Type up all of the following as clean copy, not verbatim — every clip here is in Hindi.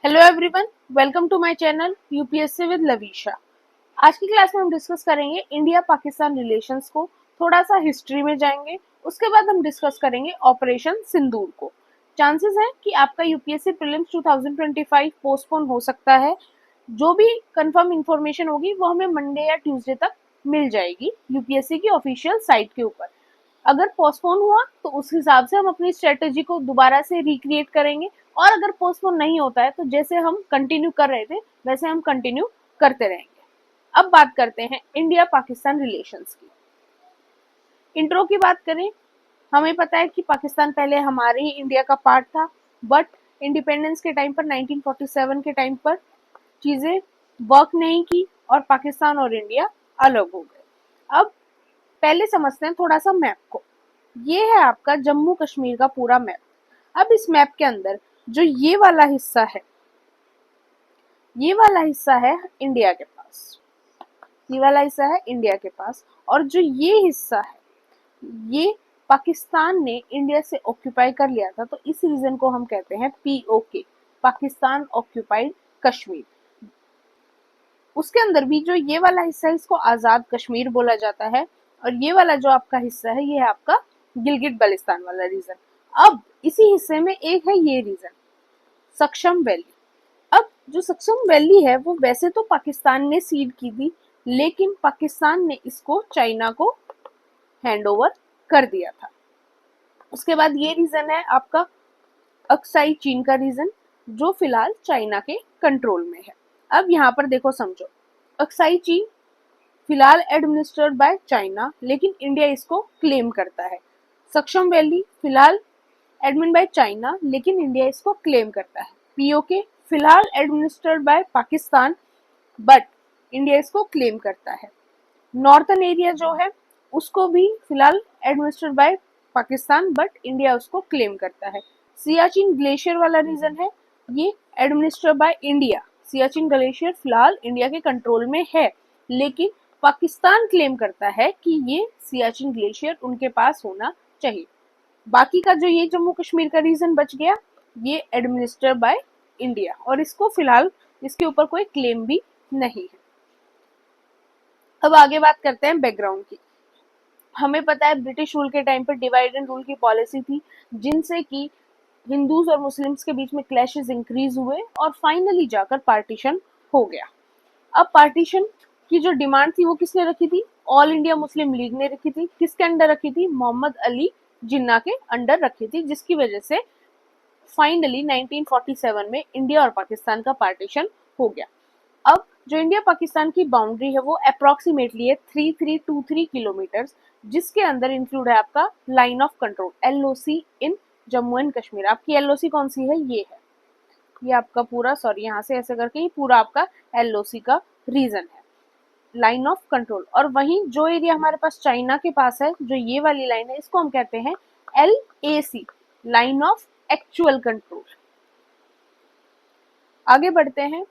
Hello everyone, welcome to my channel UPSC with Lavisha. आज की क्लास में हम डिस्कस करेंगे इंडिया पाकिस्तान रिलेशंस को, थोड़ा सा हिस्ट्री में जाएंगे। उसके बाद हम डिस्कस करेंगे ऑपरेशन सिंदूर को। चांसेस हैं कि आपका यूपीएससी प्रीलिम्स 2025 पोस्टपोन हो सकता है। जो भी कंफर्म इंफॉर्मेशन होगी वो हमें मंडे या ट्यूसडे तक मिल जाएगी यूपीएससी की ऑफिशियल साइट के ऊपर। अगर पोस्टपोन हुआ तो उस हिसाब से हम अपनी स्ट्रेटेजी को दोबारा से रिक्रिएट करेंगे, और अगर पोस्टपोन नहीं होता है तो जैसे हम कंटिन्यू कर रहे थे वैसे हम कंटिन्यू करते रहेंगे। अब बात करते हैं इंडिया पाकिस्तान रिलेशंस की। इंट्रो की बात करें, हमें पता है कि पाकिस्तान पहले हमारे ही इंडिया का पार्ट था, बट इंडिपेंडेंस के टाइम पर 1947 के टाइम पर चीजें वर्क नहीं की और पाकिस्तान और इंडिया अलग हो गए। अब पहले समझते हैं थोड़ा सा मैप को। ये है आपका जम्मू कश्मीर का पूरा मैप। अब इस मैप के अंदर जो ये वाला हिस्सा है, ये वाला हिस्सा है इंडिया के पास, ये वाला हिस्सा है इंडिया के पास, और जो ये हिस्सा है ये पाकिस्तान ने इंडिया से ऑक्यूपाई कर लिया था, तो इस रीजन को हम कहते हैं पीओके, पाकिस्तान ऑक्यूपाइड कश्मीर। उसके अंदर भी जो ये वाला हिस्सा है इसको आजाद कश्मीर बोला जाता है, और ये वाला जो आपका हिस्सा है ये है आपका गिलगिट बल्तिस्तान वाला रीजन। अब इसी हिस्से में एक है ये रीजन सक्षम वैली। अब जो सक्षम वैली है वो वैसे तो पाकिस्तान ने सीड की थी, लेकिन पाकिस्तान ने इसको चाइना को हैंड ओवर कर दिया था। उसके बाद ये रीजन है आपका अक्साई चीन का रीजन, जो फिलहाल चाइना के कंट्रोल में है। अब यहाँ पर देखो समझो, अक्साई चीन फिलहाल एडमिनिस्ट्रेटेड बाय चाइना, लेकिन इंडिया इसको क्लेम करता है। सक्षम वैली फिलहाल एडमिन बाय चाइना, लेकिन इंडिया इसको क्लेम करता है। पीओके फिलहाल administered by Pakistan, but India इसको क्लेम करता है। नॉर्थन एरिया जो है उसको भी फिलहाल administered by Pakistan, but India उसको क्लेम करता है। सियाचिन ग्लेशियर वाला रीजन है, ये administered by India. Siachen glacier फिलहाल इंडिया के कंट्रोल में है, लेकिन पाकिस्तान क्लेम करता है कि ये सियाचिन ग्लेशियर उनके पास होना चाहिए। बाकी का जो ये जम्मू कश्मीर का रीजन बच गया ये एडमिनिस्ट्रेटेड बाय इंडिया, और इसको फिलहाल इसके ऊपर कोई क्लेम भी नहीं है। अब आगे बात करते हैं बैकग्राउंड की। हमें पता है ब्रिटिश रूल के टाइम पर डिवाइड एंड रूल की पॉलिसी थी, जिनसे कि हिंदूज और मुस्लिम्स के बीच में क्लैशेस इंक्रीज हुए और फाइनली जाकर पार्टीशन हो गया। अब पार्टीशन की जो डिमांड थी वो किसने रखी थी? ऑल इंडिया मुस्लिम लीग ने रखी थी। किसके अंडर रखी थी? मोहम्मद अली जिन्ना के अंडर रखी थी, जिसकी वजह से फाइनली 1947 में इंडिया और पाकिस्तान का पार्टीशन हो गया। अब जो इंडिया पाकिस्तान की बाउंड्री है वो अप्रोक्सीमेटली है 3323 किलोमीटर, जिसके अंदर इंक्लूड है आपका line of control LOC in Jammu and Kashmir. आपकी एलओसी कौन सी है? ये है, ये आपका पूरा, सॉरी यहाँ से ऐसे करके ये पूरा आपका एलओसी का रीजन है, लाइन ऑफ कंट्रोल। और वहीं जो एरिया हमारे पास चाइना के पास है, जो ये वाली लाइन है, इसको हम कहते हैं LAC, line of actual control. आगे बढ़ते हैं।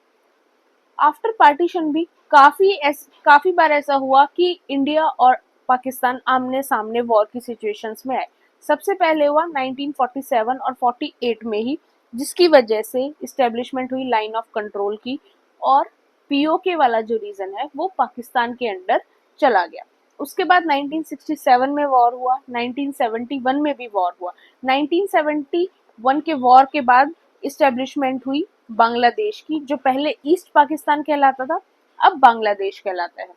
आफ्टर पार्टीशन भी काफी बार ऐसा हुआ कि इंडिया और पाकिस्तान आमने सामने वॉर की सिचुएशंस में आए। सबसे पहले हुआ 1947 और 48 में ही, जिसकी वजह से इस्टेब्लिशमेंट हुई लाइन ऑफ कंट्रोल की, और पीओके वाला जो रीजन है वो पाकिस्तान के अंडर चला गया। उसके बाद 1967 में वॉर हुआ, 1971 में भी वॉर हुआ। 1971 के वॉर के बाद इस्टेब्लिशमेंट हुई बांग्लादेश की, जो पहले ईस्ट पाकिस्तान कहलाता था, अब बांग्लादेश कहलाता है।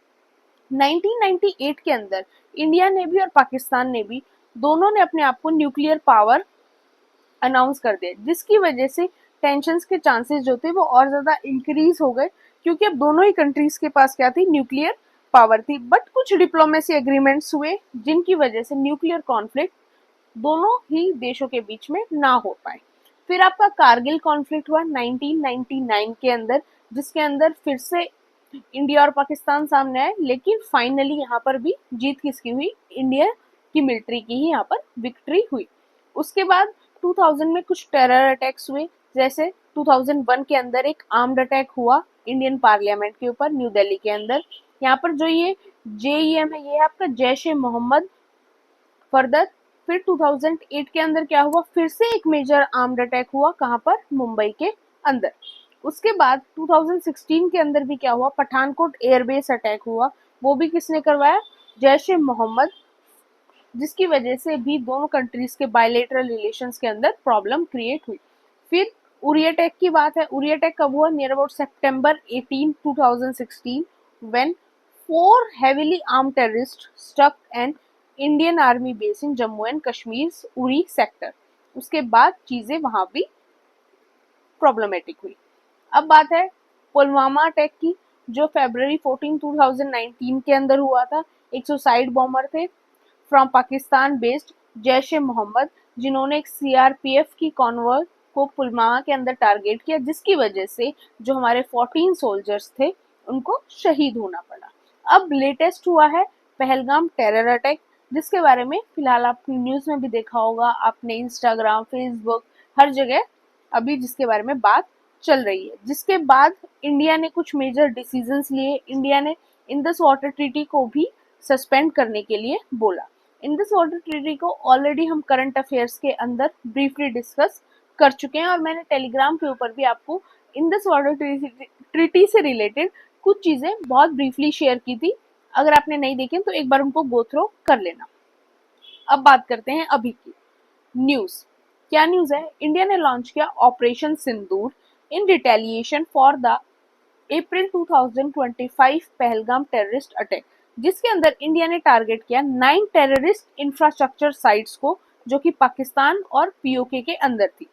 1998 के अंदर इंडिया ने भी और पाकिस्तान ने भी, दोनों ने अपने आप को न्यूक्लियर पावर अनाउंस कर दिया, जिसकी वजह से टेंशंस के चांसेस जो थे वो और ज्यादा इंक्रीज हो गए, क्योंकि अब दोनों ही कंट्रीज के पास क्या थी? न्यूक्लियर पावर थी। बट कुछ डिप्लोमेसी एग्रीमेंट्स हुए जिनकी वजह से न्यूक्लियर कॉन्फ्लिक्ट दोनों ही देशों के बीच में ना हो पाए। फिर आपका कारगिल कॉन्फ्लिक्ट हुआ 1999 के अंदर, जिसके अंदर फिर से इंडिया और पाकिस्तान सामने आए, लेकिन फाइनली यहाँ पर भी जीत किसकी हुई? इंडिया की मिलिट्री की ही यहाँ पर विक्ट्री हुई। उसके बाद 2000 में कुछ टेरर अटैक्स हुए, जैसे 2001 के अंदर एक आर्म्ड अटैक हुआ इंडियन पार्लियामेंट के ऊपर न्यू दिल्ली के अंदर। यहाँ पर जो ये JEM है, ये है आपका जैश ए मोहम्मद। फर्दर फिर 2008 के अंदर क्या हुआ? फिर से एक मेजर आर्म्ड अटैक हुआ, कहाँ पर? मुंबई के अंदर। उसके बाद 2016 के अंदर भी क्या हुआ, पठानकोट एयरबेस अटैक हुआ, वो भी किसने करवाया, जैश ए मोहम्मद, जिसकी वजह से भी दोनों कंट्रीज के बायलेटरल रिलेशंस के अंदर प्रॉब्लम क्रिएट हुई। फिर उरी अटैक की बात है, उरी अटैक कब हुआ, near about September 18 2016 when 4 heavily armed terrorists struck an Indian army base in Jammu and Kashmir's Uri sector. उसके बाद चीजें वहां भी प्रॉब्लमेटिक हुई। अब बात है पुलवामा अटैक की, जो February 14 2019 के अंदर हुआ था। एक सुसाइड बॉम्बर थे फ्रॉम पाकिस्तान बेस्ड जैश ए मोहम्मद, जिन्होंने एक सीआरपीएफ की कॉन्वॉय को पुलवामा के अंदर टारगेट किया, जिसकी वजह से जो हमारे 14 सोल्जर्स थे उनको शहीद होना पड़ा। अब लेटेस्ट हुआ है पहलगाम टेरर अटैक, जिसके बारे में फिलहाल आपने न्यूज में भी देखा होगा, आपने इंस्टाग्राम, फेसबुक, हर जगह अभी जिसके बारे में बात चल रही है। जिसके बाद इंडिया ने कुछ मेजर डिसीजंस लिए। इंडिया ने इंडस वाटर ट्रीटी को भी सस्पेंड करने के लिए बोला। इंडस वाटर ट्रीटी को ऑलरेडी हम करंट अफेयर्स के अंदर ब्रीफली डिस्कस कर चुके हैं, और मैंने टेलीग्राम के ऊपर भी आपको इंडस वाटर ट्रीटी से रिलेटेड कुछ चीजें बहुत ब्रीफली शेयर की थी। अगर आपने नहीं देखी तो एक बार उनको गो थ्रो कर लेना। अब बात करते हैं अभी की न्यूज। क्या न्यूज है, इंडिया ने लॉन्च किया operation Sindoor in retaliation for the April 2025 Pahalgam terrorist attack, जिसके अंदर इंडिया ने टारगेट किया 9 टेररिस्ट इंफ्रास्ट्रक्चर साइट्स को, जो कि पाकिस्तान और पीओके के अंदर थी,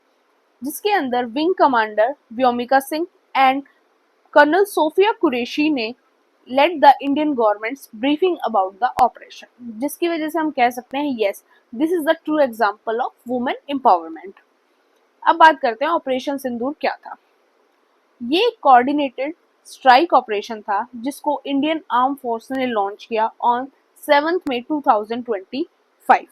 जिसके अंदर wing commander Vyomika Singh and colonel Sofia Qureshi ने led the Indian government's briefing about the operation, जिसकी वजह से हम कह सकते हैं yes, this is the true example of women empowerment. अब बात करते हैं ऑपरेशन सिंदूर क्या था। ये कोऑर्डिनेटेड स्ट्राइक ऑपरेशन था, जिसको इंडियन आर्म फोर्स ने लॉन्च किया ऑन 7 मई 2025।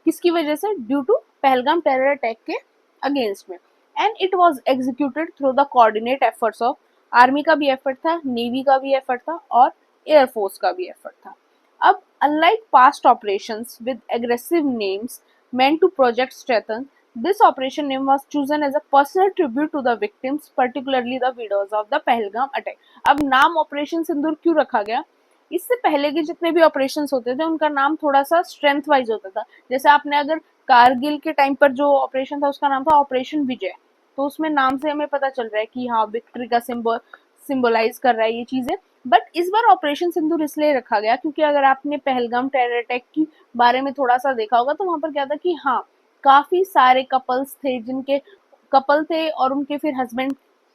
किसकी वजह से, due to Pahalgam terror attack के अगेंस्ट में, and it was executed through the coordinate efforts of army का भी एफर्ट था, नेवी का भी एफर्ट था, और एयरफोर्स का भी एफर्ट था। अब unlike past operations with aggressive names meant to project strengthen, this operation name was chosen as a personal tribute to the victims, particularly the widows of the Pahalgam attack। अब नाम ऑपरेशन सिंदूर क्यों रखा गया, इससे पहले के जितने भी ऑपरेशंस होते थे उनका नाम थोड़ा सा स्ट्रेंथ वाइज होता था। जैसे आपने अगर कारगिल के टाइम पर जो ऑपरेशन था उसका नाम था ऑपरेशन विजय, तो उसमें नाम से हमें पता चल रहा है कि हाँ विक्ट्री का सिंबलाइज कर रहा है ये चीजें। बट इस बार ऑपरेशन सिंदूर इसलिए रखा गया क्योंकि अगर आपने पहलगाम टेरर अटैक की बारे में थोड़ा सा देखा होगा तो वहां पर क्या था कि हाँ काफी सारे कपल्स थे, जिनके कपल थे और उनके फिर हस्बैंड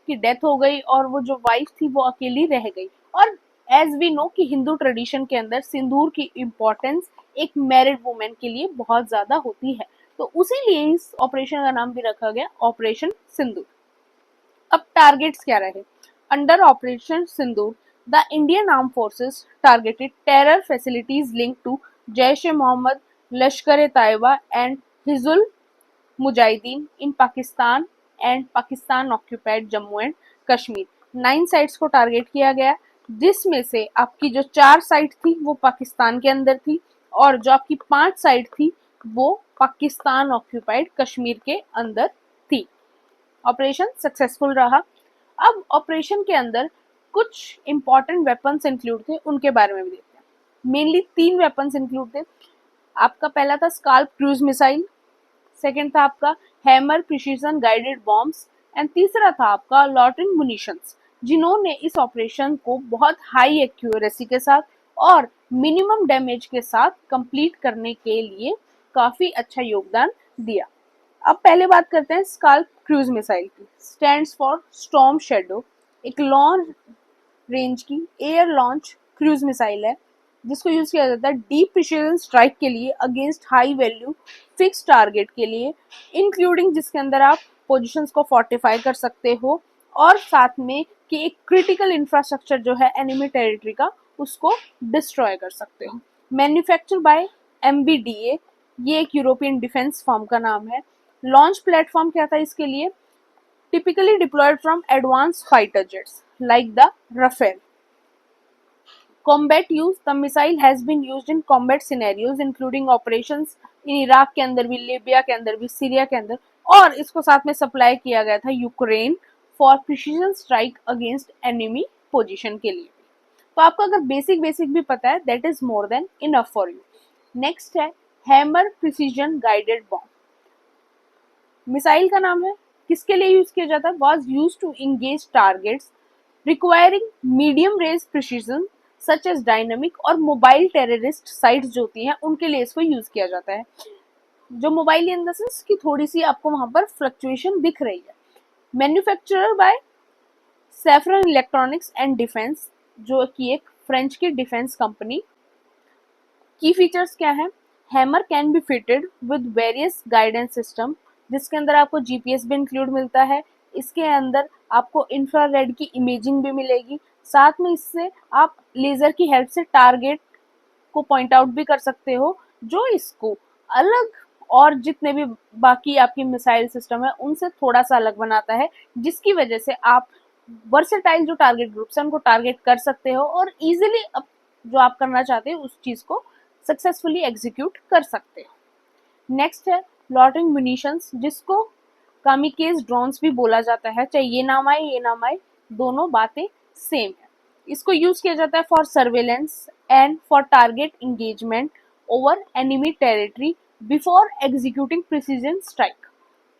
की डेथ हो गई, और वो जो वाइफ थी वो अकेली रह गई। और एज वी नो कि हिंदू ट्रेडिशन के अंदर सिंदूर की इम्पोर्टेंस एक मैरिड वुमेन के लिए बहुत ज्यादा होती है, तो उसी लिए इस ऑपरेशन का नाम भी रखा गया ऑपरेशन सिंदूर। अब टारगेट्स क्या रहे, under operation Sindoor the Indian arm forces targeted terror facilities link to Jaish e Mohammed, Lashkar e Taiba and Hizbul Mujahideen in Pakistan and Pakistan occupied Jammu and Kashmir. 9 sites को टारगेट किया गया, जिसमें से आपकी जो 4 साइट थी वो पाकिस्तान के अंदर थी, और जो आपकी 5 साइट थी वो पाकिस्तान ऑक्यूपाइड कश्मीर के अंदर थी। ऑपरेशन सक्सेसफुल रहा। अब ऑपरेशन के अंदर कुछ इंपॉर्टेंट वेपन्स इंक्लूड थे, उनके बारे में भी देखते हैं। मेनली 3 वेपन्स इंक्लूड थे। आपका पहला था स्काल्प क्रूज मिसाइल, सेकेंड था आपका hammer precision guided bombs, and तीसरा था आपका लॉटरिन मुनिशंस, जिन्होंने इस ऑपरेशन को बहुत हाई एक्यूरेसी के साथ और मिनिमम डैमेज के साथ कंप्लीट करने के लिए काफी अच्छा योगदान दिया। अब पहले बात करते हैं स्काल्प क्रूज मिसाइल की। स्टैंड्स फॉर स्टॉर्म शैडो, एक लॉन्ग रेंज की एयर लॉन्च क्रूज मिसाइल है, जिसको यूज किया जाता है डीप प्रिसीजन स्ट्राइक के लिए against high value fix target के लिए, इंक्लूडिंग जिसके अंदर आप पोजीशंस को फोर्टिफाई कर सकते हो, और साथ में कि एक क्रिटिकल इंफ्रास्ट्रक्चर जो है एनिमी टेरिटरी का उसको डिस्ट्रॉय कर सकते हो। मैन्युफैक्चर बाय MBDA, ये एक यूरोपियन डिफेंस फर्म का नाम है। लॉन्च प्लेटफॉर्म क्या था इसके लिए, typically deployed from advance fighter jets like the Rafale. Combat use, the missile has been used in combat scenarios including operations in Iraq के अंदर भी, लिबिया के अंदर भी, सीरिया के अंदर, और इसको साथ में सप्लाई किया गया था Ukraine for precision strike against enemy position के लिए। तो आपको अगर बेसिक भी पता है that is more than enough for you. Next है Hammer precision guided bomb. Missile का नाम है, किसके लिए यूज किया जाता है? Was used to engage targets requiring medium range precision such as dynamic और मोबाइल टेररिस्ट साइट्स जो होती हैं उनके लिए इसको यूज किया जाता है। जो मोबाइल इन द सेंस की थोड़ी सी आपको वहां पर फ्लक्चुएशन दिख रही है। Manufacturer by Safran Electronics and Defense, जो कि एक फ्रेंच की डिफेंस कंपनी। की फीचर्स क्या है? Hammer can be fitted with various guidance system, जिसके अंदर आपको जीपीएस भी इंक्लूड मिलता है। इसके अंदर आपको इंफ्रारेड की इमेजिंग भी मिलेगी, साथ में इससे आप लेजर की हेल्प से टारगेट को पॉइंट आउट भी कर सकते हो, जो इसको अलग और जितने भी बाकी आपकी मिसाइल सिस्टम है उनसे थोड़ा सा अलग बनाता है, जिसकी वजह से आप वर्सेटाइल जो टारगेट ग्रुप्स हैं उनको टारगेट कर सकते हो और इजीली जो आप करना चाहते हो उस चीज को सक्सेसफुली एग्जीक्यूट कर सकते हो। नेक्स्ट है लॉटिंग म्यूनिशंस, जिसको कामिकेज ड्रोन्स भी बोला जाता है। चाहे ये नाम आए दोनों बातें सेम है। इसको यूज किया जाता है for surveillance and for target engagement over enemy territory before executing precision strike.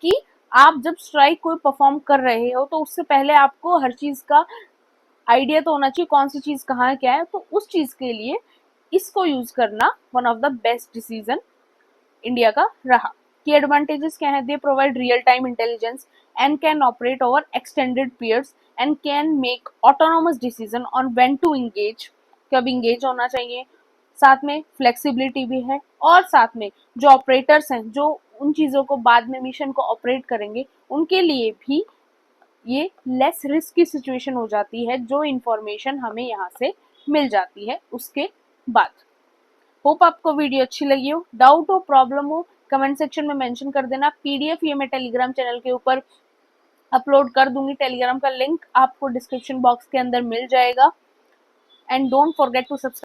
कि आप जब स्ट्राइक कोई परफॉर्म कर रहे हो तो उससे पहले आपको हर चीज का आइडिया तो होना चाहिए, कौन सी चीज कहाँ है क्या है। तो उस चीज के लिए इसको यूज करना one of the best decision India का रहा। की एडवांटेजेस क्या है? They provide real time intelligence and can operate over extended periods and can make autonomous decision on when to engage, कब इंगेज होना चाहिए। साथ में फ्लेक्सिबिलिटी भी है और साथ में जो ऑपरेटर्स हैं जो उन चीजों को बाद में मिशन को ऑपरेट करेंगे उनके लिए भी ये लेस रिस्क की सिचुएशन हो जाती है, जो इंफॉर्मेशन हमें यहाँ से मिल जाती है उसके बाद। होप आपको वीडियो अच्छी लगी हो। डाउट हो, प्रॉब्लम हो, कमेंट सेक्शन में मेंशन कर देना। पीडीएफ ये मैं टेलीग्राम चैनल के ऊपर अपलोड कर दूंगी। टेलीग्राम का लिंक आपको डिस्क्रिप्शन बॉक्स के अंदर मिल जाएगा। And don't forget to subscribe.